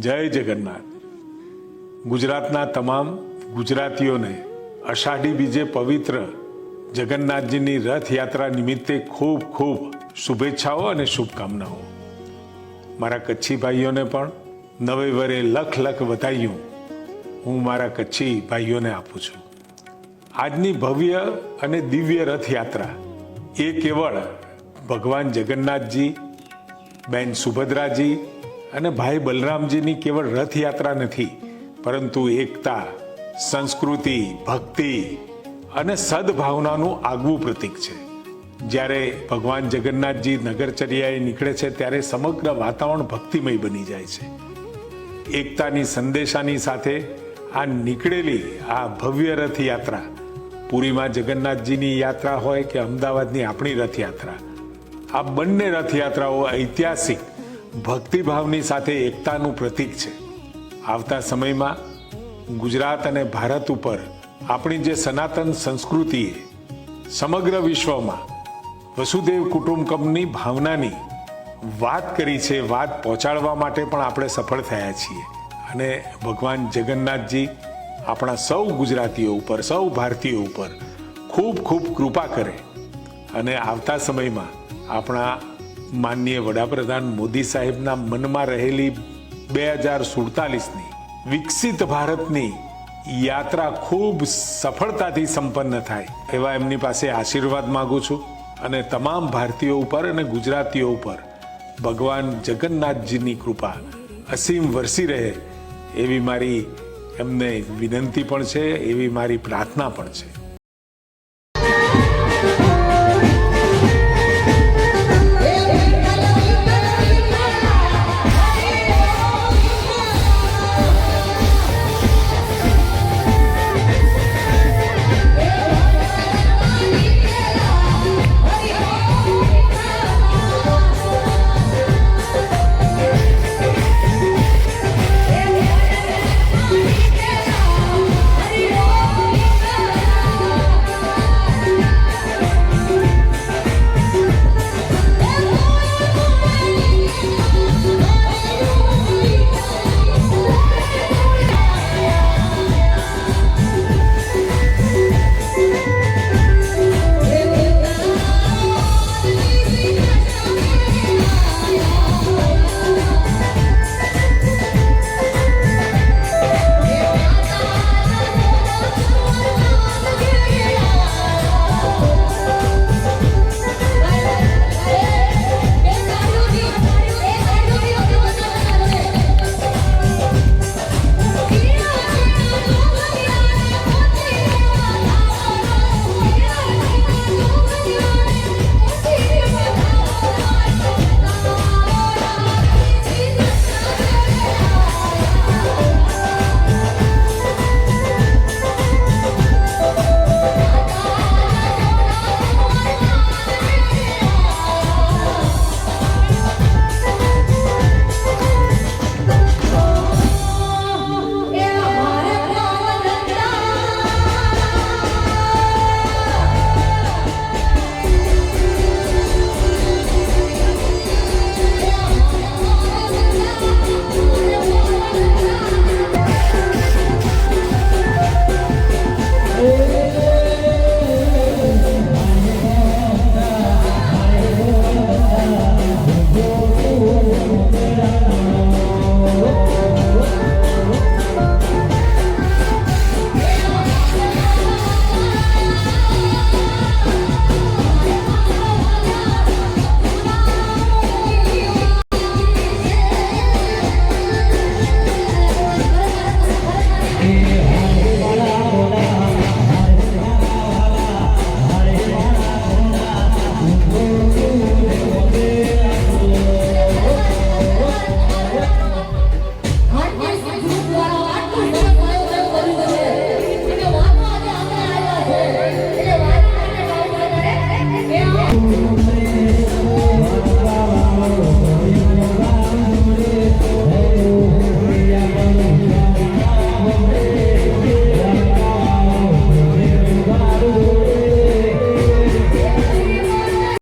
જય જગન્નાથ. ગુજરાતના તમામ ગુજરાતીઓને અષાઢી બીજે પવિત્ર જગન્નાથજીની રથયાત્રા નિમિત્તે ખૂબ ખૂબ શુભેચ્છાઓ અને શુભકામનાઓ. મારા કચ્છી ભાઈઓને પણ નવે વરે લખ લખ વધાઈઓ હું મારા કચ્છી ભાઈઓને આપું છું. આજની ભવ્ય અને દિવ્ય રથયાત્રા એ કેવળ ભગવાન જગન્નાથજી, બેન સુભદ્રાજી અને ભાઈ બલરામજીની કેવળ રથયાત્રા નથી, પરંતુ એકતા, સંસ્કૃતિ, ભક્તિ અને સદભાવનાનું આગવું પ્રતીક છે. જ્યારે ભગવાન જગન્નાથજી નગરચર્યાએ નીકળે છે ત્યારે સમગ્ર વાતાવરણ ભક્તિમય બની જાય છે. એકતાની સંદેશાની સાથે આ નીકળેલી આ ભવ્ય રથયાત્રા, પુરીમાં જગન્નાથજીની યાત્રા હોય કે અમદાવાદની આપણી રથયાત્રા, આ બંને રથયાત્રાઓ ઐતિહાસિક ભક્તિભાવની સાથે એકતાનું પ્રતીક છે. આવતા સમયમાં ગુજરાત અને ભારત ઉપર આપણી જે સનાતન સંસ્કૃતિએ સમગ્ર વિશ્વમાં વસુદેવ કુટુંબકમની ભાવનાની વાત કરી છે, વાત પહોંચાડવા માટે પણ આપણે સફળ થયા છીએ. અને ભગવાન જગન્નાથજી આપણા સૌ ગુજરાતીઓ ઉપર, સૌ ભારતીયો ઉપર ખૂબ ખૂબ કૃપા કરે અને આવતા સમયમાં આપણા માનનીય વડાપ્રધાન મોદી સાહેબના મનમાં રહેલી 2047ની વિકસિત ભારતની યાત્રા ખૂબ સફળતાથી સંપન્ન થાય એવા એમની પાસે આશીર્વાદ માગું છું. અને તમામ ભારતીયો ઉપર અને ગુજરાતીઓ ઉપર ભગવાન જગન્નાથજીની કૃપા અસીમ વરસી રહે એવી મારી એમને વિનંતી પણ છે, એવી મારી પ્રાર્થના પણ છે.